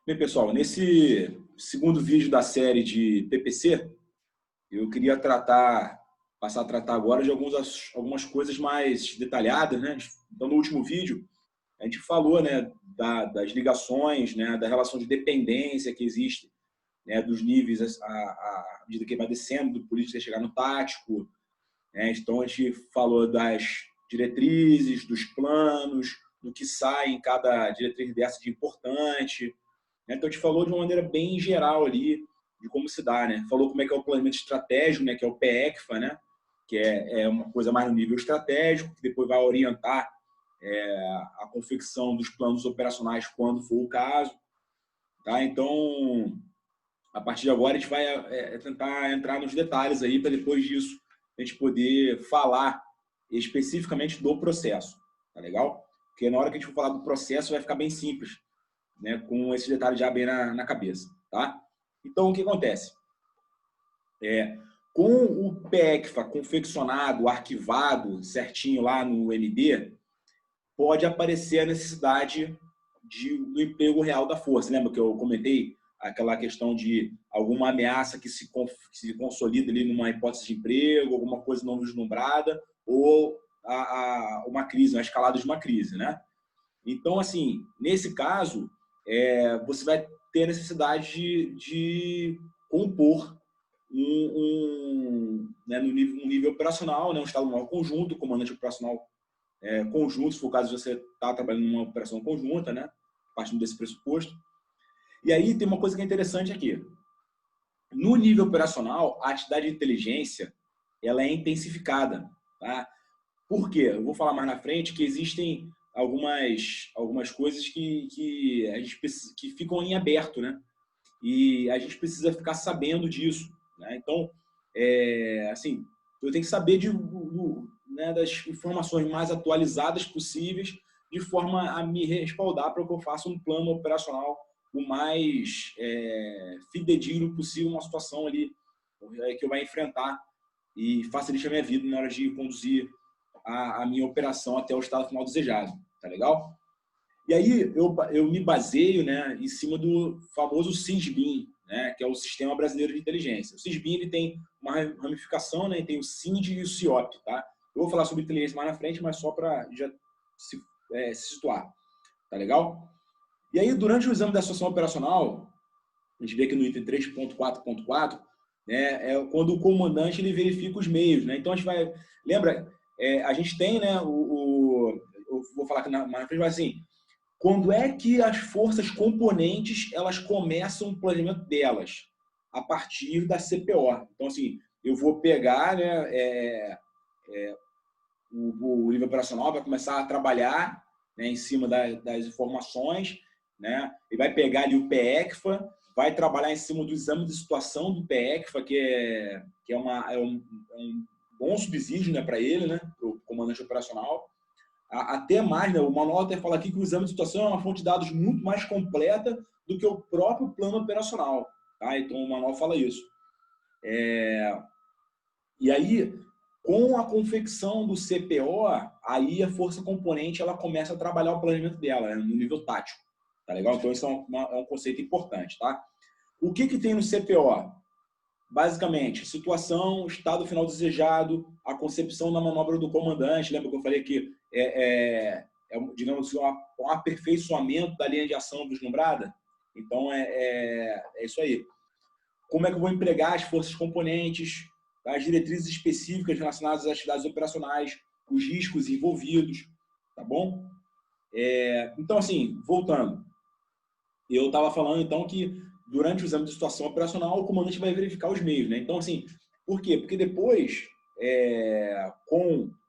Bem, pessoal, nesse segundo vídeo da série de PPC, eu queria passar a tratar agora de algumas coisas mais detalhadas, né? Então, no último vídeo, a gente falou, né, das ligações, né, da relação de dependência que existe, né, dos níveis à medida que vai descendo, do político até chegar no tático, né? Então, a gente falou das diretrizes, dos planos, do que sai em cada diretriz dessa de importante. Então, a gente falou de uma maneira bem geral ali, de como se dá, né? Falou como é que é o planejamento estratégico, né? Que é o PECFA, né? Que é uma coisa mais no nível estratégico, que depois vai orientar a confecção dos planos operacionais quando for o caso. Tá? Então, a partir de agora, a gente vai tentar entrar nos detalhes aí, para depois disso a gente poder falar especificamente do processo. Tá legal? Porque na hora que a gente for falar do processo, vai ficar bem simples, né, com esse detalhe já bem na cabeça. Tá? Então, o que acontece? Com o PECFA confeccionado, arquivado certinho lá no MD, pode aparecer a necessidade do emprego real da força. Lembra que eu comentei aquela questão de alguma ameaça que se consolida ali numa hipótese de emprego, alguma coisa não vislumbrada, ou uma crise, uma escalada de uma crise, né? Então, assim, nesse caso, você vai ter a necessidade de compor né, um nível operacional, né, um estado maior conjunto, comandante operacional conjunto, se for o caso de você estar trabalhando numa operação conjunta, né, partindo desse pressuposto. E aí tem uma coisa que é interessante aqui. No nível operacional, a atividade de inteligência ela é intensificada. Tá? Por quê? Eu vou falar mais na frente que existem algumas coisas que ficam em aberto, né? E a gente precisa ficar sabendo disso, né? Então, assim, eu tenho que saber né, das informações mais atualizadas possíveis, de forma a me respaldar para que eu faça um plano operacional o mais fidedigno possível, uma situação ali que eu vou enfrentar e facilite a minha vida na hora de conduzir a minha operação até o estado final desejado. Tá legal? E aí eu me baseio, né, em cima do famoso SISBIN, né, que é o Sistema Brasileiro de Inteligência. O SISBIN ele tem uma ramificação, né, tem o SIND e o CIOP. Tá? Eu vou falar sobre inteligência mais na frente, mas só para já se situar. Tá legal? E aí, durante o exame da situação operacional, a gente vê aqui no item 3.4.4, né, quando o comandante ele verifica os meios. Né? Então, a gente vai... Lembra, a gente tem, né, eu vou falar aqui mais na frente, mas assim, quando é que as forças componentes elas começam o planejamento delas? A partir da CPO. Então, assim, eu vou pegar, né, o nível operacional, vai começar a trabalhar, né, em cima das informações, né, e vai pegar ali o PECFA, vai trabalhar em cima do exame de situação do PECFA, que é um bom subsídio, né, para ele, né, para o comandante operacional. Até mais, né, o manual até fala aqui que o exame de situação é uma fonte de dados muito mais completa do que o próprio plano operacional. Tá? Então, o manual fala isso. E aí, com a confecção do CPO, aí a força componente ela começa a trabalhar o planejamento dela, né, no nível tático. Tá legal? Então, isso é um conceito importante. Tá? O que tem no CPO? Basicamente, situação, estado final desejado, a concepção da manobra do comandante. Lembra que eu falei que digamos assim, um aperfeiçoamento da linha de ação vislumbrada? Então, é isso aí. Como é que eu vou empregar as forças componentes, as diretrizes específicas relacionadas às atividades operacionais, os riscos envolvidos, tá bom? Então, assim, voltando. Eu estava falando, então, que durante o exame de situação operacional, o comandante vai verificar os meios. Né? Então, assim, por quê? Porque depois,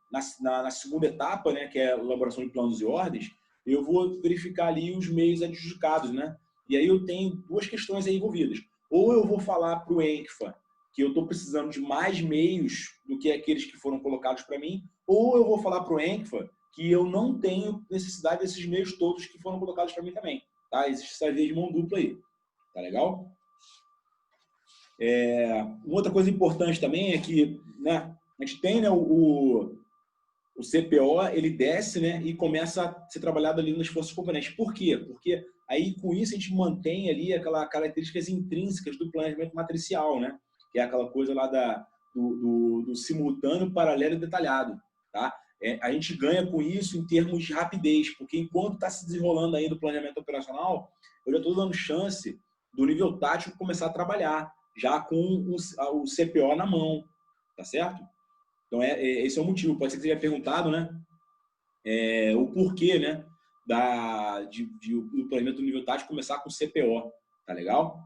na segunda etapa, né, que é a elaboração de planos e ordens, eu vou verificar ali os meios adjudicados. Né? E aí eu tenho duas questões aí envolvidas. Ou eu vou falar para o ENCFA que eu estou precisando de mais meios do que aqueles que foram colocados para mim, ou eu vou falar para o ENCFA que eu não tenho necessidade desses meios todos que foram colocados para mim também. Tá? Existe essa via de mão dupla aí. Tá legal? Uma outra coisa importante também é que, né, a gente tem, né, o CPO, ele desce, né, e começa a ser trabalhado ali nas forças componentes. Por quê? Porque Aí, com isso, a gente mantém ali aquelas características intrínsecas do planejamento matricial, né? Que é aquela coisa lá do simultâneo, paralelo e detalhado, tá? A gente ganha com isso em termos de rapidez, porque enquanto está se desenrolando ainda o planejamento operacional, eu já estou dando chance do nível tático começar a trabalhar, já com o CPO na mão, tá certo? Então, esse é o motivo. Pode ser que você tenha perguntado, né? O porquê, né? Do planejamento do nível tático começar com o CPO, tá legal?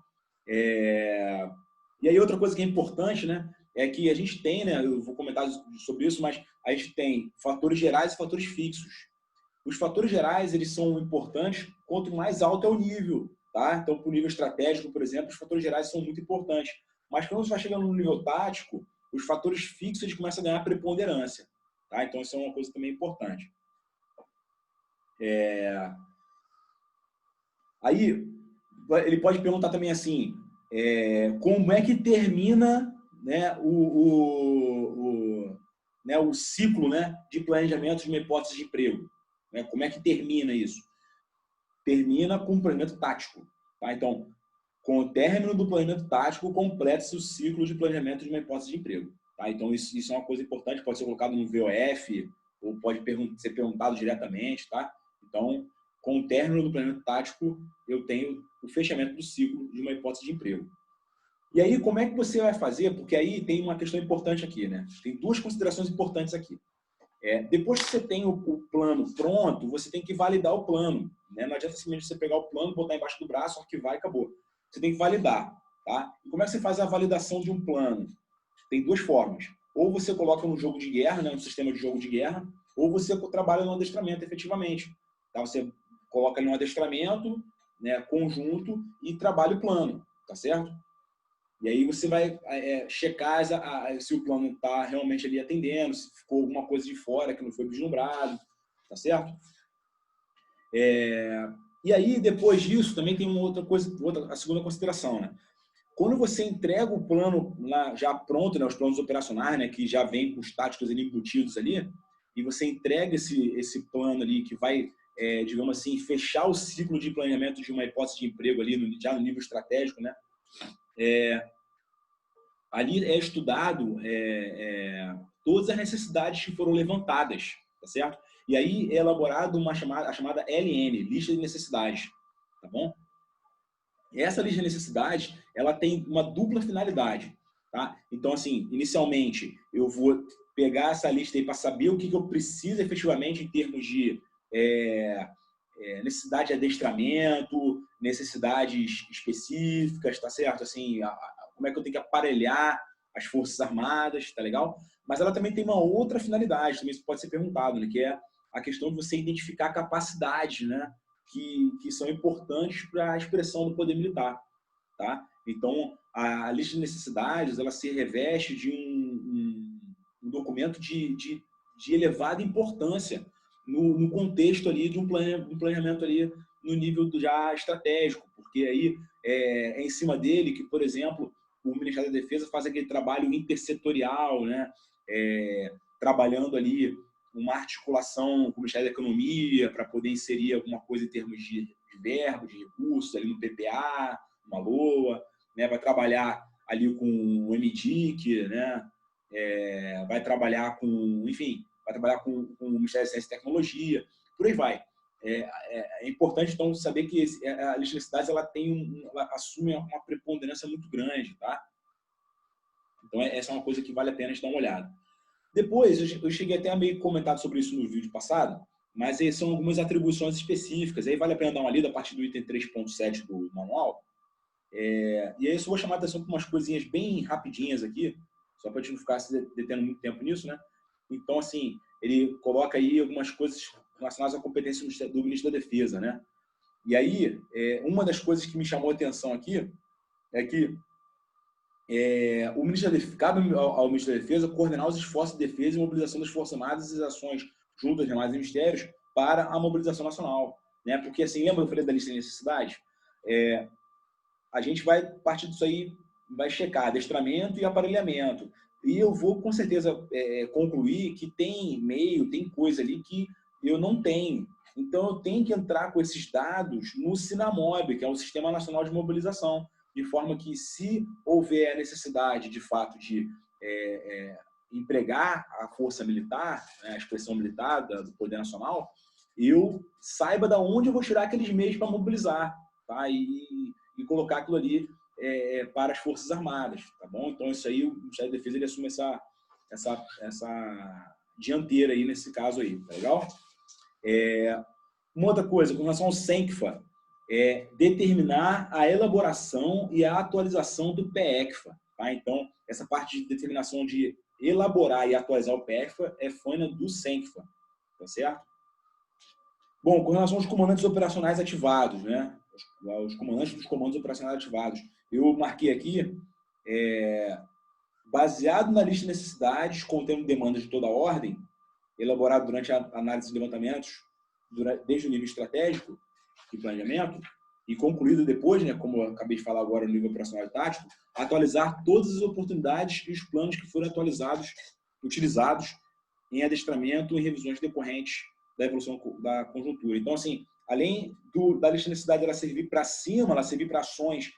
E aí outra coisa que é importante, né? É que a gente tem, né? Eu vou comentar sobre isso, mas a gente tem fatores gerais e fatores fixos. Os fatores gerais, eles são importantes quanto mais alto é o nível, tá? Então, para o nível estratégico, por exemplo, os fatores gerais são muito importantes. Mas quando você vai chegando no nível tático, os fatores fixos eles começam a ganhar preponderância, tá? Então, isso é uma coisa também importante. Aí, ele pode perguntar também assim, como é que termina, né, o ciclo, né, de planejamento de uma hipótese de emprego? Né? Como é que termina isso? Termina com o planejamento tático. Tá? Então, com o término do planejamento tático, completa-se o ciclo de planejamento de uma hipótese de emprego. Tá? Então, isso é uma coisa importante, pode ser colocado no VOF, ou pode ser perguntado diretamente. Tá? Então, com o término do planejamento tático, eu tenho o fechamento do ciclo de uma hipótese de emprego. E aí, como é que você vai fazer? Porque aí tem uma questão importante aqui, né? Tem duas considerações importantes aqui. Depois que você tem o plano pronto, você tem que validar o plano. Né? Não adianta simplesmente você pegar o plano, botar embaixo do braço, arquivar e acabou. Você tem que validar. Tá? E como é que você faz a validação de um plano? Tem duas formas. Ou você coloca no jogo de guerra, né? No sistema de jogo de guerra, ou você trabalha no adestramento, efetivamente. Tá? Você coloca no adestramento, né, conjunto, e trabalha o plano. Tá certo? E aí você vai checar se o plano está realmente ali atendendo, se ficou alguma coisa de fora que não foi vislumbrado, tá certo? E aí, depois disso, também tem uma outra coisa, a segunda consideração, né? Quando você entrega o plano lá, já pronto, né, os planos operacionais, né, que já vem com os táticos ali embutidos ali, e você entrega esse plano ali que vai, digamos assim, fechar o ciclo de planejamento de uma hipótese de emprego ali, já no nível estratégico, né? Ali é estudado todas as necessidades que foram levantadas, tá certo? E aí é elaborado a chamada LN, Lista de Necessidades, tá bom? Essa lista de necessidades, ela tem uma dupla finalidade, tá? Então, assim, inicialmente, eu vou pegar essa lista aí para saber o que eu preciso efetivamente em termos de necessidade de adestramento, necessidades específicas, tá certo? Assim, como é que eu tenho que aparelhar as Forças Armadas, tá legal? Mas ela também tem uma outra finalidade, também isso pode ser perguntado, né? Que é a questão de você identificar capacidades, né? Que são importantes para a expressão do poder militar, tá? Então, a lista de necessidades, ela se reveste de um documento de elevada importância no contexto ali de um planejamento ali no nível já estratégico, porque aí é em cima dele que, por exemplo, o Ministério da Defesa faz aquele trabalho intersetorial, né? Trabalhando ali uma articulação com o Ministério da Economia para poder inserir alguma coisa em termos de verbo, de recursos ali no PPA, uma LOA, né? Vai trabalhar ali com o MDIC, né? Vai trabalhar com, enfim, vai trabalhar com o Ministério da Ciência e Tecnologia, por aí vai. É importante, então, saber que a lista de necessidades ela assume uma preponderância muito grande, tá? Então, essa é uma coisa que vale a pena a gente dar uma olhada. Depois, eu cheguei até a meio comentar sobre isso no vídeo passado, mas são algumas atribuições específicas. Aí vale a pena dar uma lida a partir do item 3.7 do manual. E aí eu só vou chamar a atenção para umas coisinhas bem rapidinhas aqui, só para a gente não ficar se detendo muito tempo nisso, né? Então, assim, ele coloca aí algumas coisas relacionadas à competência do Ministro da Defesa, né? E aí, uma das coisas que me chamou a atenção aqui é que o Ministro da Defesa, cabe ao Ministro da Defesa coordenar os esforços de defesa e mobilização das Forças Armadas e as ações junto aos demais ministérios para a mobilização nacional, né? Porque, assim, lembra do falei da lista de necessidades? A gente vai partir disso aí, vai checar adestramento e aparelhamento. E eu vou, com certeza, concluir que tem meio, tem coisa ali que eu não tenho, Então, eu tenho que entrar com esses dados no SINAMOB, que é o Sistema Nacional de Mobilização, de forma que, se houver a necessidade, de fato, de empregar a força militar, né, a expressão militar do Poder Nacional, eu saiba de onde eu vou tirar aqueles meios para mobilizar, tá? E colocar aquilo ali para as Forças Armadas, tá bom? Então, isso aí, o Ministério da Defesa ele assume essa dianteira aí nesse caso aí, tá legal? Uma outra coisa, com relação ao SENCFA, determinar a elaboração e a atualização do PECFA, tá? Então, essa parte de determinação de elaborar e atualizar o PECFA é FONA do SENCFA, tá certo? Bom, com relação aos comandantes operacionais ativados, né? Os comandantes dos comandos operacionais ativados, eu marquei aqui, baseado na lista de necessidades, contendo demandas de toda a ordem, elaborado durante a análise de levantamentos, desde o nível estratégico e planejamento, e concluído depois, né, como eu acabei de falar agora no nível operacional e tático, atualizar todas as oportunidades e os planos que foram utilizados em adestramento e revisões decorrentes da evolução da conjuntura. Então, assim, além da lista de necessidade ela servir para cima, ela servir para ações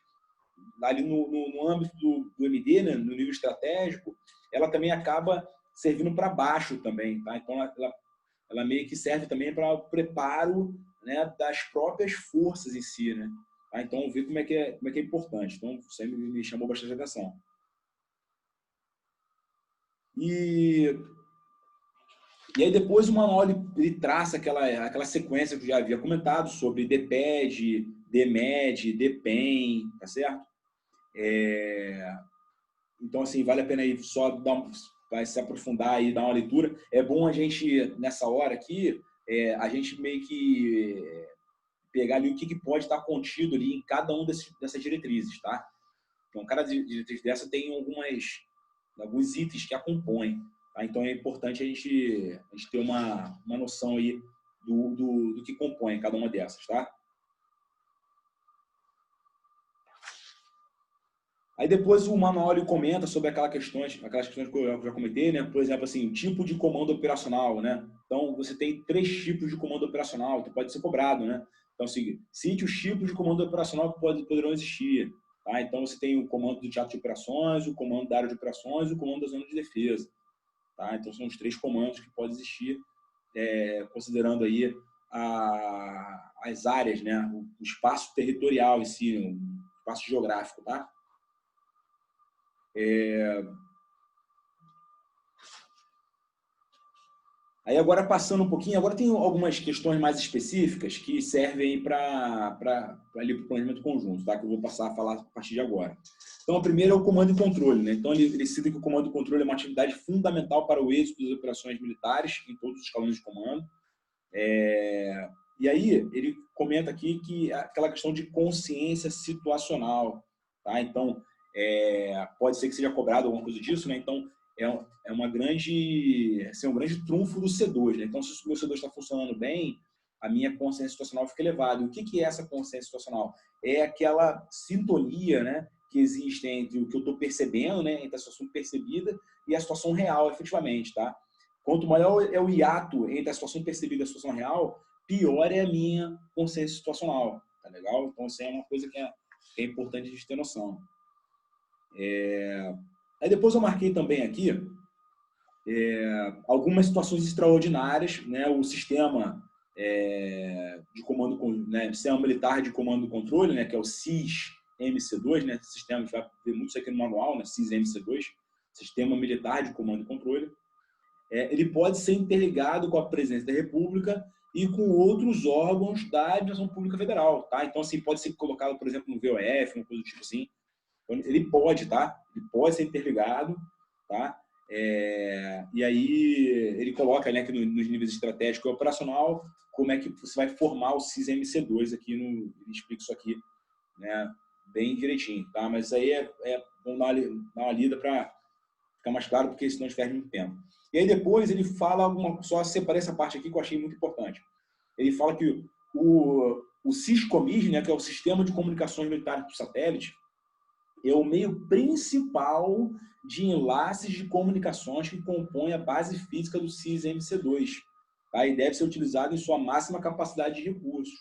ali no âmbito do MD, né, no nível estratégico, ela também acaba servindo para baixo também, tá? Então, ela meio que serve também para o preparo, né, das próprias forças em si, né? Tá? Então, ver como é que é importante. Então, isso aí me chamou bastante atenção. E aí depois o manual ele traça aquela sequência que eu já havia comentado sobre DPED, DMED, DPEM, tá certo? Então, assim, vale a pena aí só vai se aprofundar e dar uma leitura. É bom a gente, nessa hora aqui, a gente meio que pegar ali o que pode estar contido ali em cada uma dessas diretrizes, tá? Então, cada diretriz dessa tem alguns itens que a compõem, tá? Então, é importante a gente ter uma noção aí do que compõe cada uma dessas, tá? Aí depois o manual ele comenta sobre aquelas questões que eu já comentei, né? Por exemplo, assim, o tipo de comando operacional, né? Então, você tem 3 tipos de comando operacional que pode ser cobrado, né? Então, assim, cite os tipos de comando operacional que poderão existir, tá? Então, você tem o comando do teatro de operações, o comando da área de operações e o comando da zona de defesa, tá? Então, são os 3 comandos que podem existir, considerando aí as áreas, né? O espaço territorial em si, o espaço geográfico, tá? Aí agora passando um pouquinho, agora tem algumas questões mais específicas que servem para o planejamento conjunto, tá? Que eu vou passar a falar a partir de agora. Então, a primeira é o comando e controle, né? Então, ele cita que o comando e controle é uma atividade fundamental para o êxito das operações militares em todos os escalões de comando. E aí, ele comenta aqui que aquela questão de consciência situacional, tá? Então, pode ser que seja cobrado alguma coisa disso, né? Então, é um grande trunfo do C2, né? Então, se o meu C2 está funcionando bem, a minha consciência situacional fica elevada. E o que é essa consciência situacional? É aquela sintonia, né, que existe entre o que eu estou percebendo, né, entre a situação percebida e a situação real, efetivamente, tá? Quanto maior é o hiato entre a situação percebida e a situação real, pior é a minha consciência situacional, tá legal? Então, isso é uma coisa que é importante a gente ter noção. Aí depois eu marquei também aqui algumas situações extraordinárias, né? O sistema de comando, né? Sistema militar de comando e controle, né? Que é o SIS-MC2, né? Sistema, a gente vai ver muito isso aqui no manual, né? SIS-MC2, Sistema Militar de Comando e Controle. Ele pode ser interligado com a Presidência da República e com outros órgãos da Administração Pública Federal, tá? Então, assim, pode ser colocado, por exemplo, no VOF, uma coisa do tipo assim. Ele pode, tá? Ele pode ser interligado, tá? E aí ele coloca, né, que nos níveis estratégico e operacional, como é que você vai formar o SIS-MC2 aqui, ele explica isso aqui, né, bem direitinho, tá? Mas isso aí vamos dar uma lida para ficar mais claro, porque senão a gente perde muito tempo. E aí depois ele fala, só separei essa parte aqui que eu achei muito importante. Ele fala que o SISCOMIS, né, que é o Sistema de Comunicações Militares por Satélite, é o meio principal de enlaces de comunicações que compõe a base física do SIS-MC2. tá? E deve ser utilizado em sua máxima capacidade de recursos,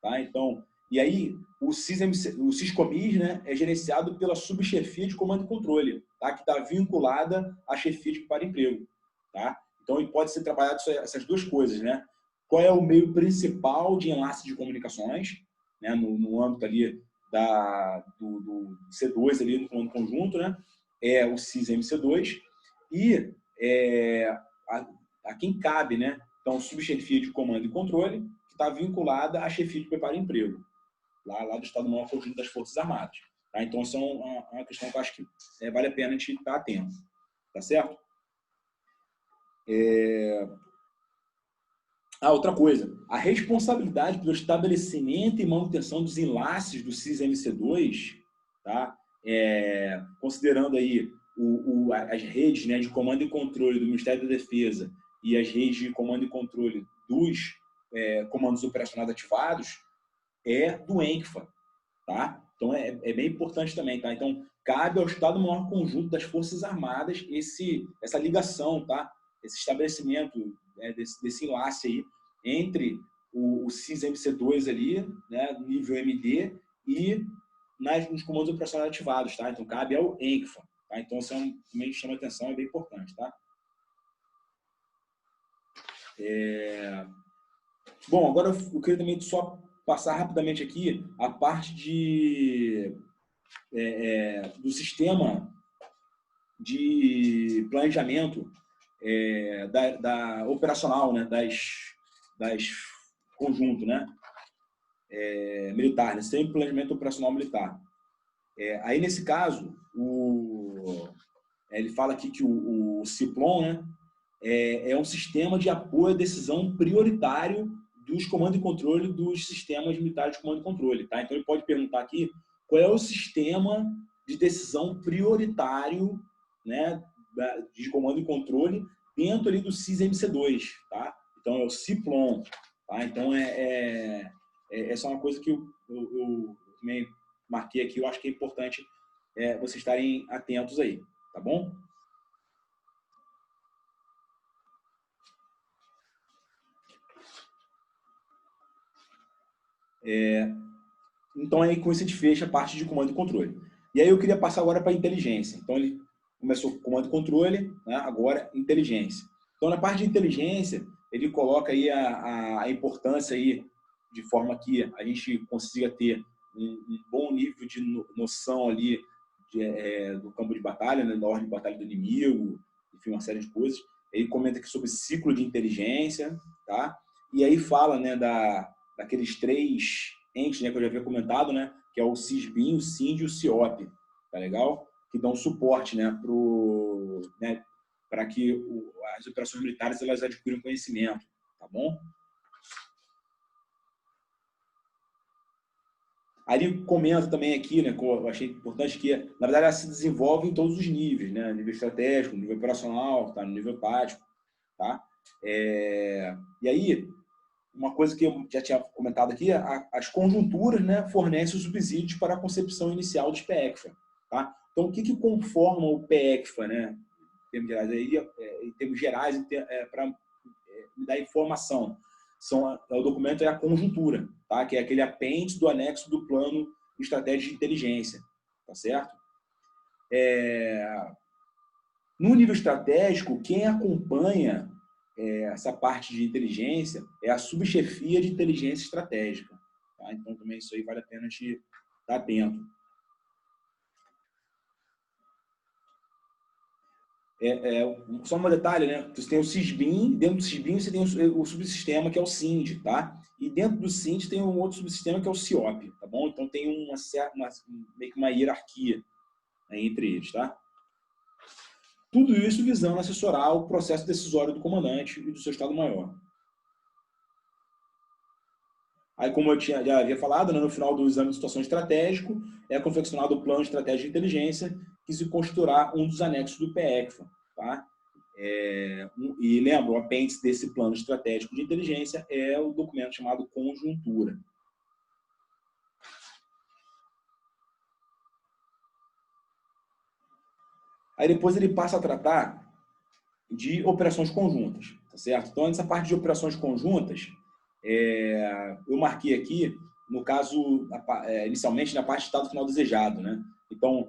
tá? Então, e aí o Syscomis, né, é gerenciado pela subchefia de comando e controle, tá? Que está vinculada à chefia de preparo e emprego, tá? Então, ele pode ser trabalhado essas duas coisas, né? Qual é o meio principal de enlace de comunicações, né, no âmbito ali do C2 ali do comando conjunto, né? É o SysMC2 e a quem cabe, né? Então, subchefia de comando e controle, que está vinculada à chefia de preparo e emprego, lá do Estado-Maior Conjunto das Forças Armadas. Tá? Então, isso é uma questão que eu acho que vale a pena a gente estar atento. Tá certo? Outra coisa. A responsabilidade pelo estabelecimento e manutenção dos enlaces do SysMC2, tá? Considerando aí as redes, né, de comando e controle do Ministério da Defesa e as redes de comando e controle dos comandos operacionais ativados, é do ENCFA, tá? Então, é bem importante também, tá? Então, cabe ao Estado-Maior Conjunto das Forças Armadas essa ligação, tá? Esse estabelecimento, né, desse enlace aí entre o SysMC2 ali, né, nível MD, e nos comandos operacionais ativados, tá? Então, cabe ao ENCFA, tá? Então, isso também chama atenção, é bem importante, tá? Bom, agora eu queria também só passar rapidamente aqui a parte do sistema de planejamento da operacional, né, das conjunto, né, militar, né, sistema de planejamento operacional militar. Aí, nesse caso, ele fala aqui que o CIPLON, né, é um sistema de apoio à decisão prioritário dos comandos e controle dos sistemas militares de comando e controle. Tá? Então, ele pode perguntar aqui qual é o sistema de decisão prioritário, né, de comando e controle dentro ali do SysMC2. Tá? Então, é o CIPLON. Tá? Então, essa é uma coisa que eu também marquei aqui. Eu acho que é importante vocês estarem atentos aí. Tá bom? Então, aí com isso a gente fecha a parte de comando e controle. E aí eu queria passar agora para inteligência. Então, ele começou com comando e controle, né? Agora inteligência. Então, na parte de inteligência, ele coloca aí a importância aí, de forma que a gente consiga ter um bom nível de noção ali do campo de batalha, né? Da ordem de batalha do inimigo, enfim, uma série de coisas. Ele comenta aqui sobre ciclo de inteligência, tá? E aí fala, né, daqueles três entes, né, que eu já havia comentado, né, que é o CISBIN, o CIND e o CIOP, tá legal? Que dão suporte, né, para que as operações militares elas adquiram conhecimento, tá bom? Aí ele comenta também aqui, né, que eu achei importante, que, na verdade, ela se desenvolve em todos os níveis, né, nível estratégico, nível operacional, tá, no nível tático, tá? E aí, uma coisa que eu já tinha comentado aqui, as conjunturas, né, fornecem os subsídios para a concepção inicial dos PECFA. Tá? Então, o que conforma o PECFA, né, em termos gerais, para me dar informação? O documento é a conjuntura, tá? Que é aquele apêndice do anexo do plano estratégico de inteligência. Tá certo? No nível estratégico, quem acompanha essa parte de inteligência é a subchefia de inteligência estratégica. Tá? Então, também isso aí vale a pena a gente estar atento. Só um detalhe, né? Você tem o SysBin, dentro do SysBin você tem o subsistema que é o CIND, tá? E dentro do CIND tem um outro subsistema que é o CIOP, tá bom? Então tem meio que uma hierarquia, né, entre eles, tá? Tudo isso visando assessorar o processo decisório do comandante e do seu Estado-Maior. Aí, como eu já havia falado, né, no final do exame de situação estratégico, é confeccionado o plano de estratégia de inteligência, que se constituirá um dos anexos do PECFA. Tá? E lembra, o apêndice desse plano estratégico de inteligência é o documento chamado conjuntura. Aí depois ele passa a tratar de operações conjuntas, tá tá certo? Então, nessa parte de operações conjuntas, eu marquei aqui, no caso, inicialmente, na parte de estado final desejado, né? Então,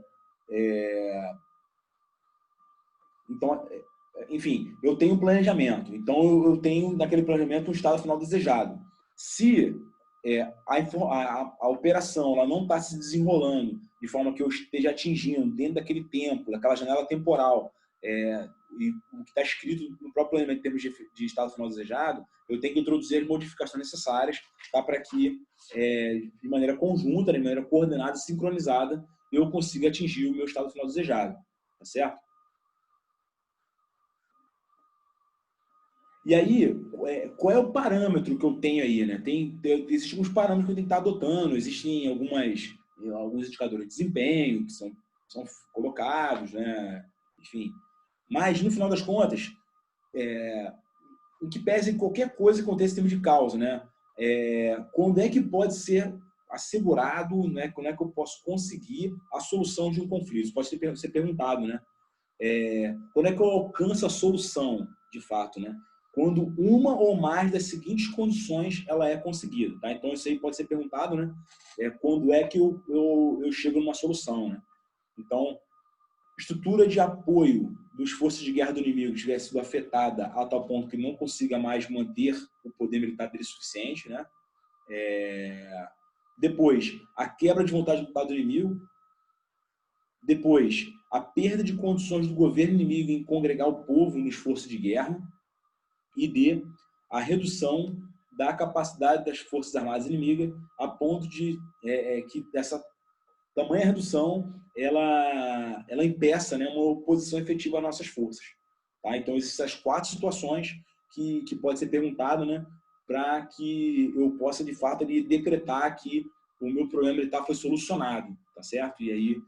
enfim, eu tenho um planejamento. Então, eu tenho naquele planejamento um estado final desejado. Se a operação ela não está se desenrolando de forma que eu esteja atingindo dentro daquele tempo, daquela janela temporal, e o que está escrito no próprio planejamento em termos de estado final desejado, eu tenho que introduzir as modificações necessárias, tá, para que, de maneira conjunta, de maneira coordenada e sincronizada, eu consiga atingir o meu estado final desejado. Tá certo? E aí, qual é o parâmetro que eu tenho aí, né? Existem alguns parâmetros que eu tenho que estar adotando, existem alguns indicadores de desempenho que são colocados, né? Enfim. Mas, no final das contas, o que pesa em qualquer coisa que aconteça em termos de causa, né? Quando é que pode ser assegurado, né? Quando é que eu posso conseguir a solução de um conflito? Isso pode ser perguntado, né? Quando é que eu alcanço a solução, de fato, né? Quando uma ou mais das seguintes condições ela é conseguida, tá? Então, isso aí pode ser perguntado, né? Quando é que eu chego numa solução, né? Então, estrutura de apoio dos forças de guerra do inimigo tiver sido afetada a tal ponto que não consiga mais manter o poder militar dele suficiente, né? Depois, a quebra de vontade do inimigo. Depois, a perda de condições do governo inimigo em congregar o povo no esforço de guerra. E D, a redução da capacidade das forças armadas inimigas a ponto de que essa tamanha redução ela impeça, né, uma oposição efetiva às nossas forças. Tá? Então, essas 4 situações que pode ser perguntado, né, para que eu possa, de fato, ali, decretar que o meu problema militar foi solucionado, tá certo? E aí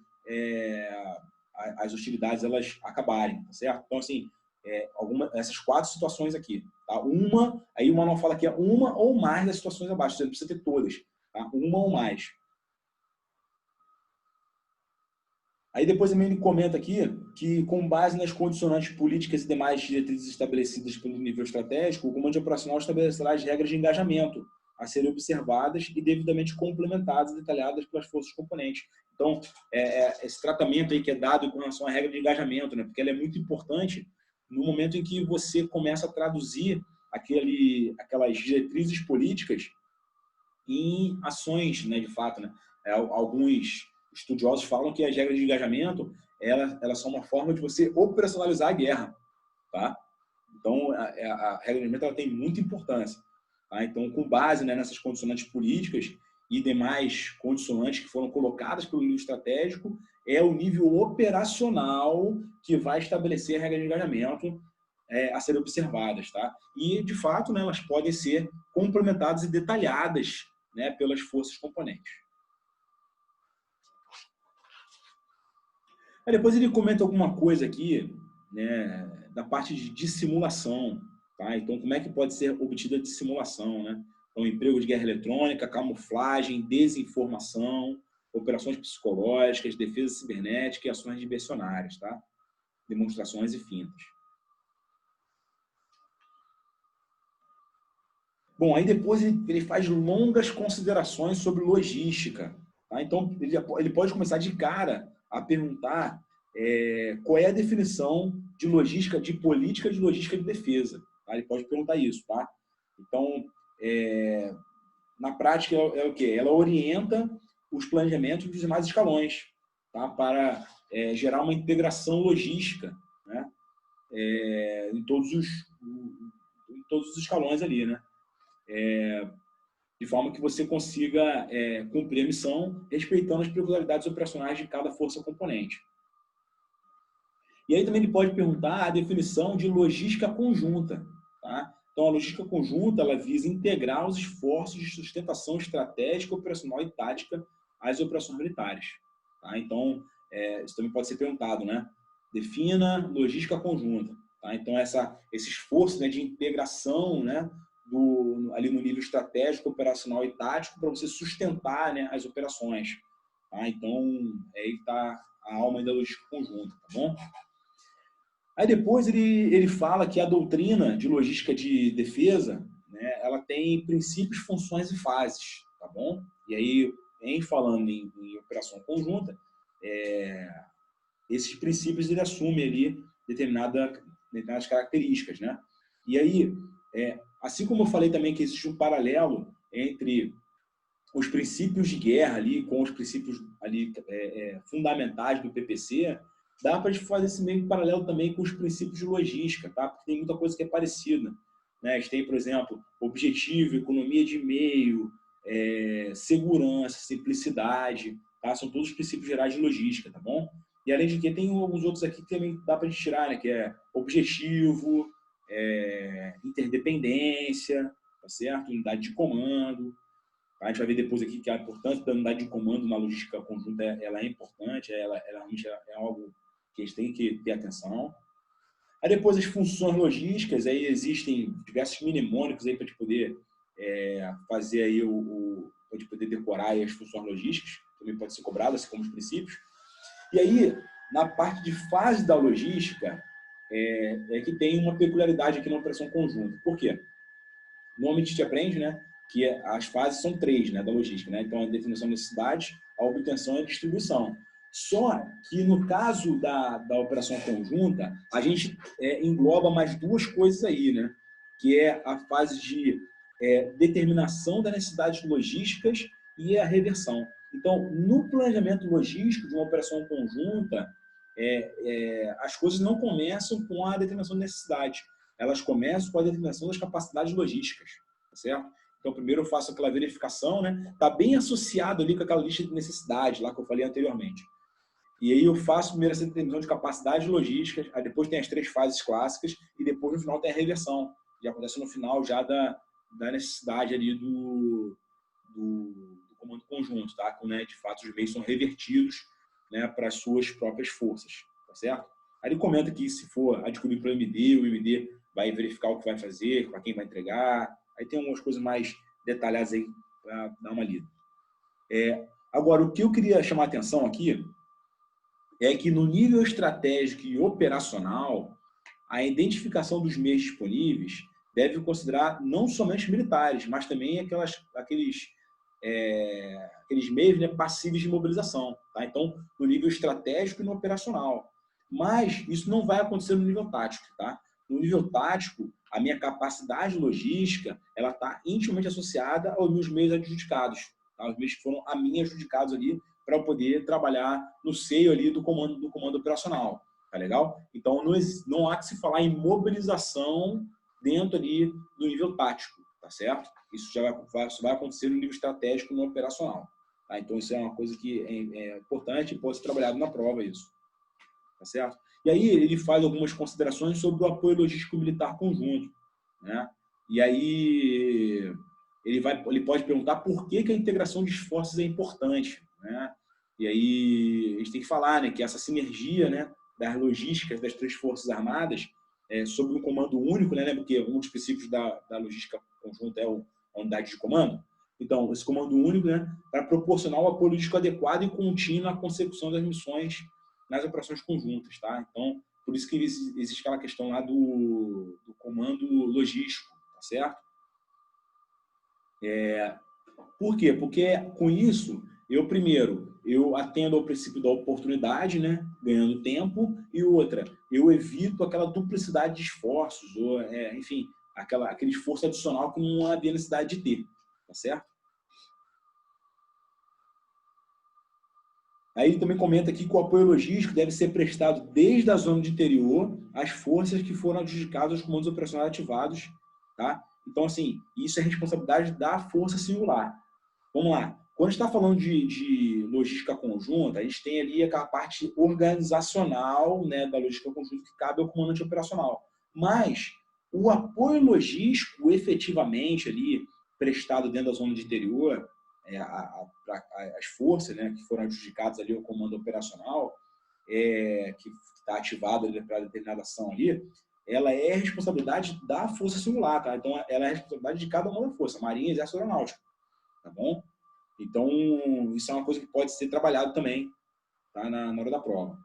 as hostilidades elas acabarem, tá certo? Então, assim, essas 4 situações aqui. Tá? Aí o manual fala que é uma ou mais das situações abaixo, você não precisa ter todas. Tá? Uma ou mais. Aí depois também ele comenta aqui que, com base nas condicionantes políticas e demais diretrizes estabelecidas pelo nível estratégico, o comando operacional estabelecerá as regras de engajamento a serem observadas e devidamente complementadas e detalhadas pelas forças componentes. Então, esse tratamento aí que é dado com relação à regra de engajamento, né? Porque ela é muito importante no momento em que você começa a traduzir aquelas diretrizes políticas em ações, né, de fato, né? Alguns estudiosos falam que as regras de engajamento elas são uma forma de você operacionalizar a guerra, tá? Então, a regra de engajamento ela tem muita importância. Tá? Então, com base, né, nessas condicionantes políticas e demais condicionantes que foram colocadas pelo nível estratégico, é o nível operacional que vai estabelecer a regra de engajamento a serem observadas. Tá? E, de fato, né, elas podem ser complementadas e detalhadas, né, pelas forças componentes. Aí depois ele comenta alguma coisa aqui, né, da parte de dissimulação. Tá? Então, como é que pode ser obtida a dissimulação? Né? Então, emprego de guerra eletrônica, camuflagem, desinformação, operações psicológicas, defesa cibernética e ações diversionárias, tá? Demonstrações e fintas. Bom, aí depois ele faz longas considerações sobre logística. Tá? Então, ele pode começar de cara a perguntar qual é a definição de logística, de política de logística de defesa. Tá? Ele pode perguntar isso. Tá? Então, na prática, é o quê? Ela orienta os planejamentos dos demais escalões, tá? Para gerar uma integração logística, né? Em todos os escalões ali, né? De forma que você consiga cumprir a missão respeitando as peculiaridades operacionais de cada força componente. E aí também ele pode perguntar a definição de logística conjunta. Tá? Então, a logística conjunta ela visa integrar os esforços de sustentação estratégica, operacional e tática às operações militares. Tá? Então, isso também pode ser perguntado, né? Defina logística conjunta. Tá? Então, esse esforço, né, de integração, né, ali no nível estratégico, operacional e tático para você sustentar, né, as operações. Tá? Então, aí está a alma da logística conjunta, tá bom? Aí depois ele fala que a doutrina de logística de defesa, né, ela tem princípios, funções e fases, tá bom? E aí, falando em operação conjunta, é, esses princípios ele assume ali determinadas características, né? E aí, assim como eu falei também que existe um paralelo entre os princípios de guerra ali com os princípios ali fundamentais do PPC, dá para a gente fazer esse meio paralelo também com os princípios de logística, tá? Porque tem muita coisa que é parecida, né? A gente tem, por exemplo, objetivo, economia de meio, segurança, simplicidade, tá? São todos os princípios gerais de logística, tá bom? E além de que tem alguns outros aqui que também dá para a gente tirar, né? Que é objetivo, interdependência, tá certo? Unidade de comando. A gente vai ver depois aqui que a importância da unidade de comando na logística conjunta ela é importante, ela realmente é algo que a gente tem que ter atenção. Aí depois as funções logísticas, aí existem diversos mnemônicos aí para a gente poder fazer aí para a gente poder decorar aí as funções logísticas, também pode ser cobrado, assim como os princípios. E aí, na parte de fase da logística, que tem uma peculiaridade aqui na operação conjunta. Por quê? Normalmente a gente aprende, né, que as fases são 3, né, da logística, né? Então, a definição de necessidade, a obtenção e a distribuição. Só que no caso da operação conjunta, a gente engloba mais 2 coisas aí, né? Que é a fase de determinação das necessidades logísticas e a reversão. Então, no planejamento logístico de uma operação conjunta, as coisas não começam com a determinação de necessidade. Elas começam com a determinação das capacidades logísticas, tá certo? Então, primeiro eu faço aquela verificação, né? Está bem associado ali com aquela lista de necessidades, lá que eu falei anteriormente. E aí eu faço primeiro essa determinação de capacidades logísticas, aí depois tem as 3 fases clássicas, e depois no final tem a reversão, que acontece no final já da necessidade ali do comando conjunto, tá? Quando, de fato, os meios são revertidos, né, para as suas próprias forças, tá certo? Aí ele comenta que se for adquirido pelo MD, o MD vai verificar o que vai fazer, para quem vai entregar. Aí tem algumas coisas mais detalhadas aí para dar uma lida. Agora, o que eu queria chamar a atenção aqui é que no nível estratégico e operacional, a identificação dos meios disponíveis deve considerar não somente militares, mas também aqueles meios, né, passíveis de mobilização. Tá? Então, no nível estratégico e no operacional. Mas isso não vai acontecer no nível tático. Tá? No nível tático, a minha capacidade logística ela está intimamente associada aos meus meios adjudicados. Tá? Os meios que foram a mim adjudicados ali para eu poder trabalhar no seio ali do comando operacional. Tá legal? Então, não há que se falar em mobilização dentro ali do nível tático, tá certo? Isso já vai acontecer no nível estratégico, no operacional. Tá? Então, isso é uma coisa que é importante e pode ser trabalhado na prova, isso. Tá certo? E aí, ele faz algumas considerações sobre o apoio logístico militar conjunto, né? E aí, ele pode perguntar por que a integração de esforços é importante, né? E aí, a gente tem que falar, né, que essa sinergia, né, das logísticas das 3 forças armadas sob um comando único, né? Porque um dos princípios da logística conjunta é a unidade de comando. Então, esse comando único, né, para proporcionar o apoio logístico adequado e contínuo à consecução das missões nas operações conjuntas, tá? Então, por isso que existe aquela questão lá do comando logístico, tá certo? Por quê? Porque com isso, eu atendo ao princípio da oportunidade, né? Ganhando tempo, e outra, eu evito aquela duplicidade de esforços, ou, enfim, aquele esforço adicional que não havia necessidade de ter, tá certo? Aí ele também comenta aqui que o apoio logístico deve ser prestado desde a zona de interior às forças que foram adjudicadas aos comandos operacionais ativados, tá? Então, assim, isso é responsabilidade da força singular. Vamos lá. Quando a gente está falando de logística conjunta, a gente tem ali aquela parte organizacional, né, da logística conjunta que cabe ao comandante operacional. Mas o apoio logístico, efetivamente, ali, prestado dentro da zona de interior, as forças, né, que foram adjudicadas ali ao comando operacional, que está ativado para determinada ação ali, ela é responsabilidade da força singular, tá? Então, ela é responsabilidade de cada uma da força, Marinha, Exército, Aeronáutica, tá bom? Então, isso é uma coisa que pode ser trabalhado também, tá? na hora da prova.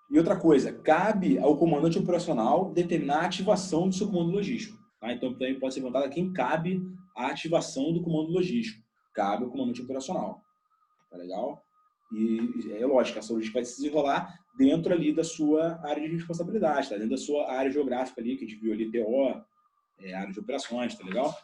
E outra coisa, cabe ao comandante operacional determinar a ativação do seu comando logístico. Tá? Então, também pode ser perguntado a quem cabe a ativação do comando logístico. Cabe ao comandante operacional. Tá legal? E é lógico, essa logística vai se desenrolar dentro ali da sua área de responsabilidade, tá? Dentro da sua área geográfica ali, que a gente viu ali, TO, área de operações, tá legal?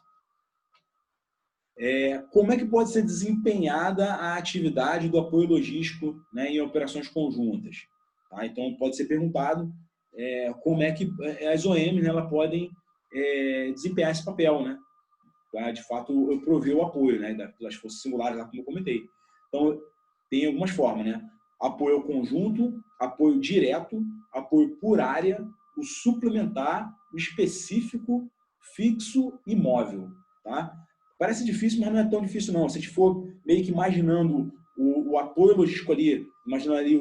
Como é que pode ser desempenhada a atividade do apoio logístico, né, em operações conjuntas? Tá? Então, pode ser perguntado como é que as OMs, né, elas podem desempenhar esse papel, né? Pra, de fato, eu prover o apoio, né, das forças singulares, lá como eu comentei. Então, tem algumas formas, né? Apoio ao conjunto, apoio direto, apoio por área, o suplementar, o específico, fixo e móvel, tá? Parece difícil, mas não é tão difícil, não. Se a gente for meio que imaginando o apoio logístico ali, imaginando ali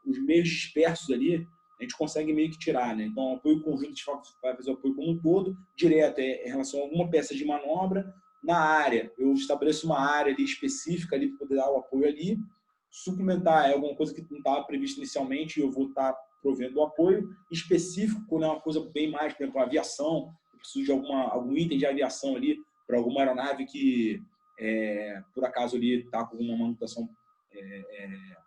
os meios dispersos ali, a gente consegue meio que tirar, né? Então, o apoio conjunto, de fato, vai fazer o apoio como um todo, direto em relação a alguma peça de manobra. Na área, eu estabeleço uma área ali específica ali para poder dar o apoio ali. Suplementar é alguma coisa que não estava prevista inicialmente e eu vou estar provendo o apoio. Específico, né? Uma coisa bem mais, por exemplo, aviação, eu preciso de algum item de aviação ali para alguma aeronave que, por acaso, ali está com uma manutenção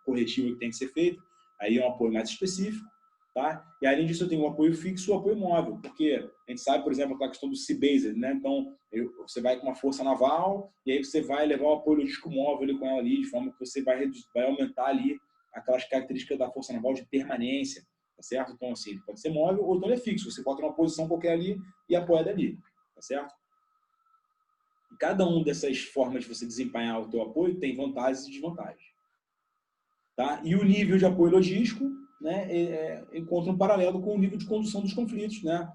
corretiva que tem que ser feita. Aí é um apoio mais específico. Tá? E além disso, eu tenho o apoio fixo e o apoio móvel, porque a gente sabe, por exemplo, a questão do Sea-Based, né? Então, você vai com uma força naval e aí você vai levar o apoio logístico móvel ali com ela ali, de forma que você vai aumentar ali aquelas características da força naval de permanência, tá certo? Então, assim, ele pode ser móvel ou então ele é fixo. Você bota uma posição qualquer ali e apoia dali, tá certo? E cada uma dessas formas de você desempenhar o teu apoio tem vantagens e desvantagens. Tá? E o nível de apoio logístico, né, encontra um paralelo com o nível de condução dos conflitos, né?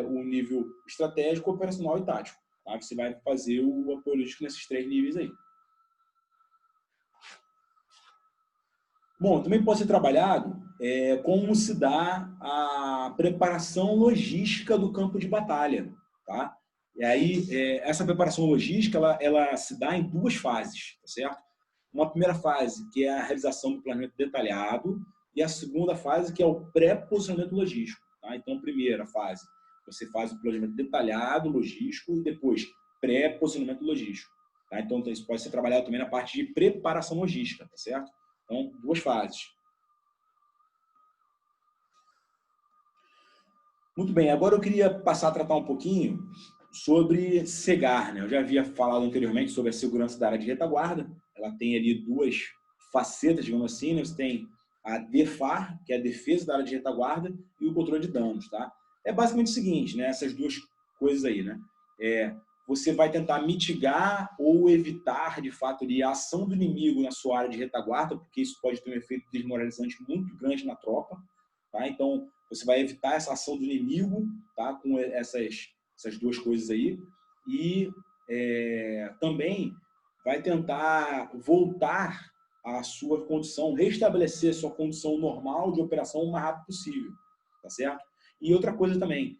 O nível estratégico, operacional e tático. Tá? Você vai fazer o apoio logístico nesses 3 níveis aí. Bom, também pode ser trabalhado como se dá a preparação logística do campo de batalha. Tá? E aí, essa preparação logística, ela se dá em 2 fases, tá certo? Uma primeira fase, que é a realização do planejamento detalhado, e a segunda fase, que é o pré-posicionamento logístico. Tá? Então, a primeira fase, você faz o planejamento detalhado, logístico, e depois pré-posicionamento logístico. Tá? Então, isso pode ser trabalhado também na parte de preparação logística, tá certo? Então, 2 fases. Muito bem, agora eu queria passar a tratar um pouquinho sobre SEGAR, né? Eu já havia falado anteriormente sobre a segurança da área de retaguarda. Ela tem ali 2 facetas, digamos assim, né? Você tem a DEFAR, que é a defesa da área de retaguarda, e o controle de danos, tá? É basicamente o seguinte, né? Essas 2 coisas aí, né? Você vai tentar mitigar ou evitar, de fato, ali, a ação do inimigo na sua área de retaguarda, porque isso pode ter um efeito desmoralizante muito grande na tropa, tá? Então, você vai evitar essa ação do inimigo, tá? Com essas 2 coisas aí. E também vai tentar voltar à sua condição, restabelecer a sua condição normal de operação o mais rápido possível, tá certo? E outra coisa também,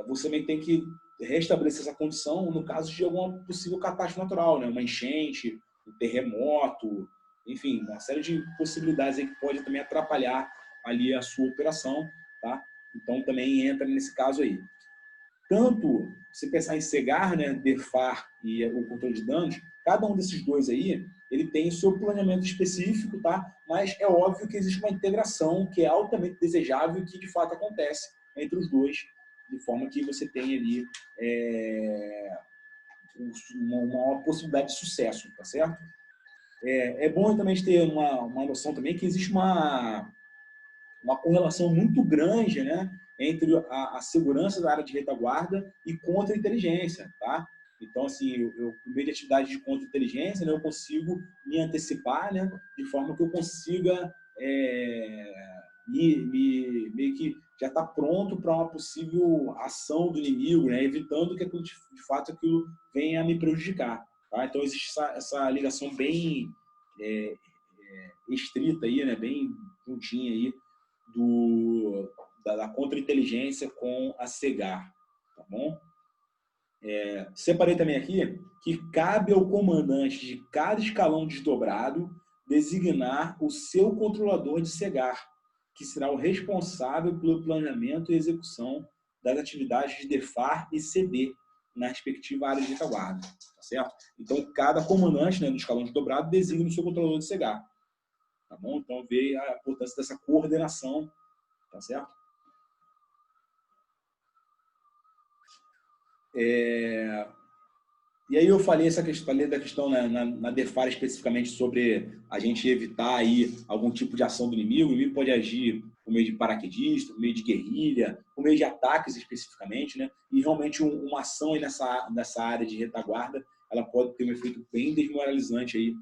você também tem que restabelecer essa condição no caso de alguma possível catástrofe natural, né? Uma enchente, um terremoto, enfim, uma série de possibilidades aí que pode também atrapalhar ali a sua operação, tá? Então também entra nesse caso aí. Tanto se pensar em SEGAR, né, DEFAR e o controle de danos, cada um desses 2 aí, ele tem o seu planejamento específico, tá? Mas é óbvio que existe uma integração que é altamente desejável e que de fato acontece entre os 2, de forma que você tem ali uma possibilidade de sucesso, tá certo? É bom também ter uma noção também que existe uma correlação muito grande, né, entre a segurança da área de retaguarda e contra-inteligência, tá? Então, assim, eu no meio de atividade de contra-inteligência, né, eu consigo me antecipar, né, de forma que eu consiga meio que já estar pronto para uma possível ação do inimigo, né, evitando que aquilo, de fato aquilo venha a me prejudicar. Tá? Então, existe essa ligação bem estrita aí, né, bem juntinha aí, da contra-inteligência com a SEGAR, tá bom? Separei também aqui que cabe ao comandante de cada escalão desdobrado designar o seu controlador de SEGAR, que será o responsável pelo planejamento e execução das atividades de DEFAR e CD na respectiva área de retaguarda, tá certo? Então, cada comandante, né, do escalão de dobrado designa o seu controlador de CEGAR, tá bom? Então, vê a importância dessa coordenação, tá certo? E aí eu falei da questão, né, na DEFAR especificamente sobre a gente evitar aí algum tipo de ação do inimigo. O inimigo pode agir por meio de paraquedista, por meio de guerrilha, por meio de ataques especificamente, né? E realmente uma ação aí nessa área de retaguarda, ela pode ter um efeito bem desmoralizante aí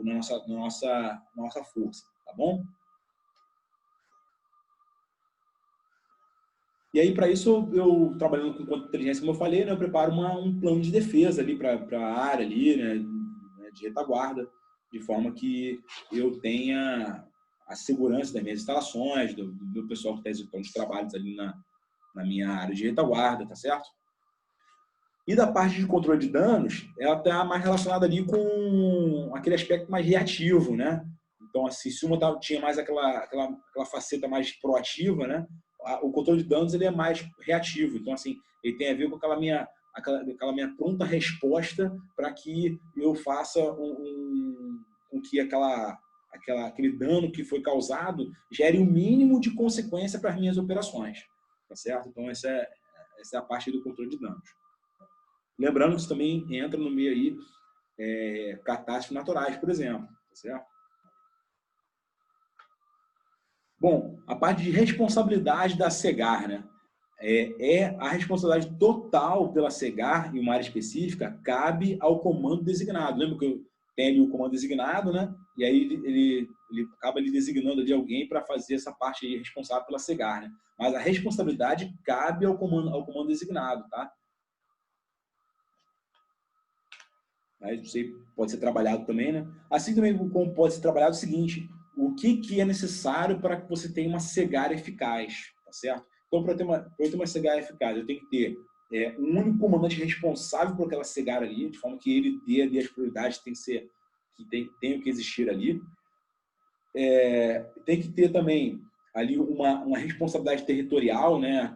na nossa força, tá bom? E aí, para isso, eu trabalhando com contra-inteligência, como eu falei, né, eu preparo um plano de defesa ali para a área ali, né, de retaguarda, de forma que eu tenha a segurança das minhas instalações, do meu pessoal que está executando os trabalhos ali na minha área de retaguarda, tá certo? E da parte de controle de danos, ela está mais relacionada ali com aquele aspecto mais reativo, né? Então, assim, se uma tinha mais aquela faceta mais proativa, né? O controle de danos ele é mais reativo. Então, assim, ele tem a ver com aquela minha pronta resposta para que eu faça com que aquele dano que foi causado gere o mínimo de consequência para as minhas operações, tá certo? Então, essa é a parte do controle de danos. Lembrando que isso também entra no meio aí catástrofes naturais, por exemplo, tá certo? Bom, a parte de responsabilidade da CEGAR, né? A responsabilidade total pela CEGAR em uma área específica cabe ao comando designado. Lembra que eu tenho ali o comando designado, né? E aí ele acaba ali designando ali alguém para fazer essa parte aí responsável pela CEGAR, né? Mas a responsabilidade cabe ao comando designado, tá? Isso aí pode ser trabalhado também, né? Assim também como pode ser trabalhado o seguinte: o que é necessário para que você tenha uma CEGAR eficaz, tá certo? Então, para eu ter uma CEGAR eficaz, eu tenho que ter um único comandante responsável por aquela CEGAR ali, de forma que ele dê ali as prioridades que tem que existir ali. Tem que ter também ali uma responsabilidade territorial, né?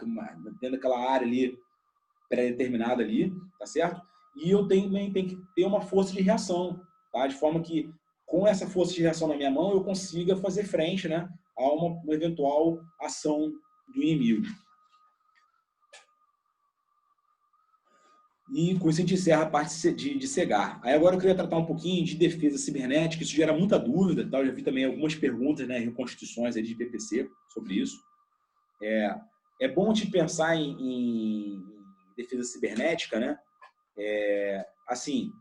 Dentro daquela área ali pré-determinada ali, tá certo? E eu também tenho que ter uma força de reação, tá? De forma que, com essa força de reação na minha mão, eu consiga fazer frente, né, a uma eventual ação do inimigo. E com isso a gente encerra a parte de CEGAR. Aí agora eu queria tratar um pouquinho de defesa cibernética. Isso gera muita dúvida, tá? Eu já vi também algumas perguntas, né, reconstituições aí de PPC sobre isso. É bom te pensar em defesa cibernética, né? Assim,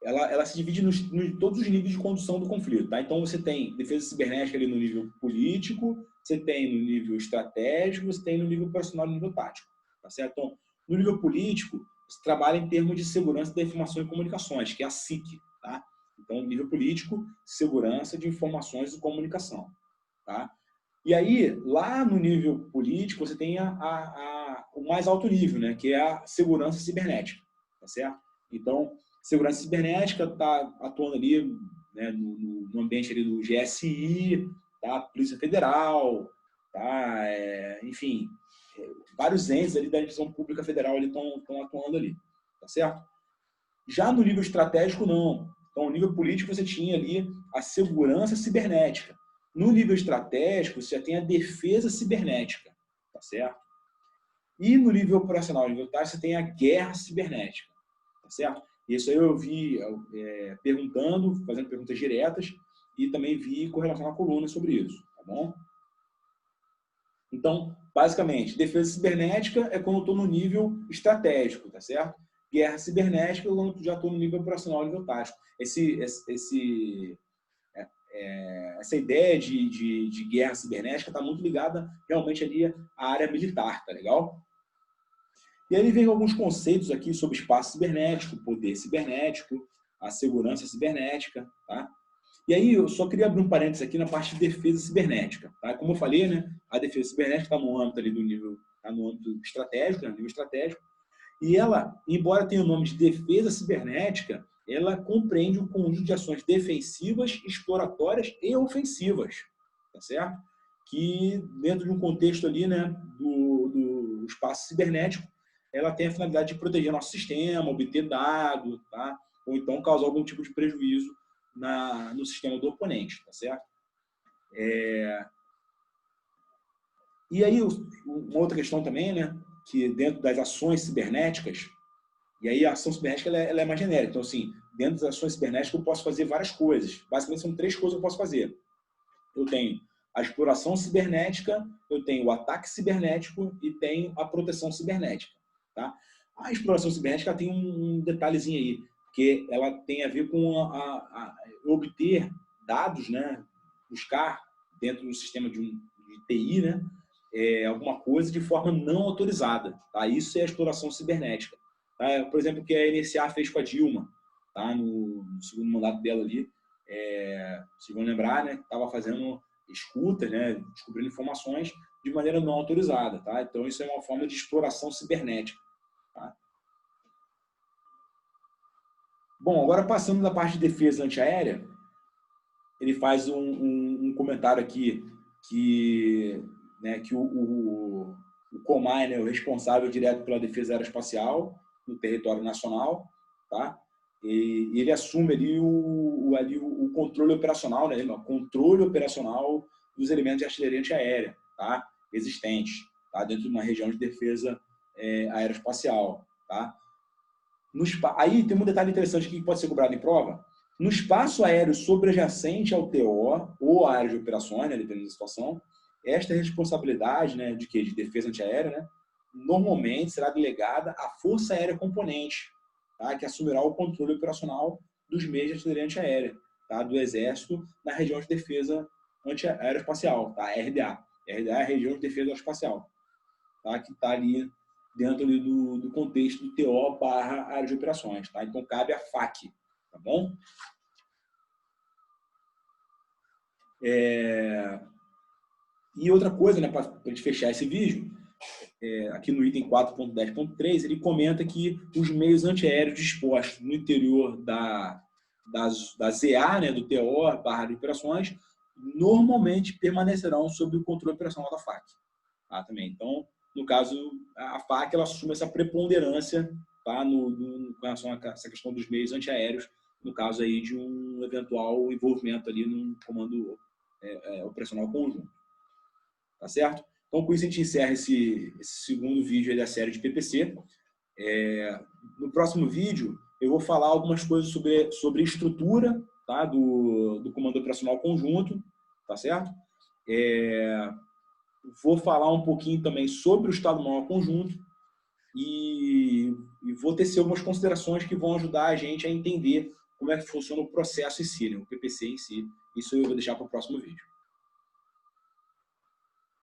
ela se divide nos todos os níveis de condução do conflito, tá? Então você tem defesa cibernética ali no nível político, você tem no nível estratégico, você tem no nível operacional e no nível tático, tá certo? Então, no nível político, você trabalha em termos de segurança da informação e comunicações, que é a SIC, tá? Então, nível político, segurança de informações e comunicação, tá? E aí, lá no nível político, você tem o mais alto nível, né? Que é a segurança cibernética, tá certo? Então, segurança cibernética está atuando ali, né, no ambiente ali do GSI, tá? Polícia Federal, tá? Enfim, vários entes ali da administração pública federal estão atuando ali, tá certo? Já no nível estratégico, não. Então, no nível político, você tinha ali a segurança cibernética. No nível estratégico, você já tem a defesa cibernética, tá certo? E no nível operacional, no nível tático, você tem a guerra cibernética, tá certo? Isso aí eu vi fazendo perguntas diretas, e também vi correlação na coluna sobre isso, tá bom? Então, basicamente, defesa cibernética é quando eu estou no nível estratégico, tá certo? Guerra cibernética é quando eu já estou no nível operacional, nível tático. Essa ideia de guerra cibernética está muito ligada realmente ali à área militar, tá legal? E aí vem alguns conceitos aqui sobre espaço cibernético, poder cibernético, a segurança cibernética, tá? E aí eu só queria abrir um parênteses aqui na parte de defesa cibernética, tá? Como eu falei, né, a defesa cibernética está no âmbito ali do nível, tá no âmbito estratégico, né, nível estratégico, e ela, embora tenha o nome de defesa cibernética, ela compreende um conjunto de ações defensivas, exploratórias e ofensivas, tá certo? Que dentro de um contexto ali, né, do espaço cibernético, ela tem a finalidade de proteger nosso sistema, obter dados, tá? Ou então causar algum tipo de prejuízo no sistema do oponente, tá certo? E aí, uma outra questão também, né, que dentro das ações cibernéticas, e aí a ação cibernética ela é mais genérica, então assim, dentro das ações cibernéticas eu posso fazer várias coisas, basicamente são 3 coisas que eu posso fazer. Eu tenho a exploração cibernética, eu tenho o ataque cibernético e tenho a proteção cibernética, tá? A exploração cibernética tem um detalhezinho aí, que ela tem a ver com obter dados, né, buscar dentro do sistema de TI, né, alguma coisa de forma não autorizada, tá? Isso é a exploração cibernética. Tá? Por exemplo, o que a NSA fez com a Dilma, tá? No segundo mandato dela ali, se vão lembrar, né, estava fazendo escutas, né, descobrindo informações de maneira não autorizada, tá? Então isso é uma forma de exploração cibernética, tá? Bom, agora passando da parte de defesa antiaérea, ele faz um comentário aqui que, né, que o COMAI, né, o responsável direto pela defesa aeroespacial no território nacional, tá? E ele assume ali o controle operacional, né, o controle operacional dos elementos de artilharia antiaérea, tá? Existentes, tá? Dentro de uma região de defesa aeroespacial, tá? Aí tem um detalhe interessante que pode ser cobrado em prova. No espaço aéreo sobrejacente ao TO ou à área de operações, né, dependendo da situação, esta responsabilidade, né, de quê? De defesa antiaérea, né, normalmente será delegada à Força Aérea Componente, tá, que assumirá o controle operacional dos meios de artilharia antiaérea, tá, do Exército na região de defesa aeroespacial, tá, RDA. RDA é a região de defesa aeroespacial, tá, que está ali dentro ali do contexto do TO/área de operações, tá? Então cabe a FAC, tá bom? E outra coisa, né, para a gente fechar esse vídeo, aqui no item 4.10.3, ele comenta que os meios antiaéreos dispostos no interior da ZA, né, do TO/área de operações, normalmente permanecerão sob o controle operacional da FAC. Tá, também. Então, no caso, a FAC ela assume essa preponderância, tá, com relação a essa questão dos meios antiaéreos, no caso aí de um eventual envolvimento ali num comando operacional conjunto. Tá certo? Então, com isso a gente encerra esse segundo vídeo aí da série de PPC. No próximo vídeo, eu vou falar algumas coisas sobre estrutura, tá, do comando operacional conjunto, tá certo? Vou falar um pouquinho também sobre o Estado-Maior Conjunto e vou tecer algumas considerações que vão ajudar a gente a entender como é que funciona o processo em si, né, o PPC em si. Isso eu vou deixar para o próximo vídeo.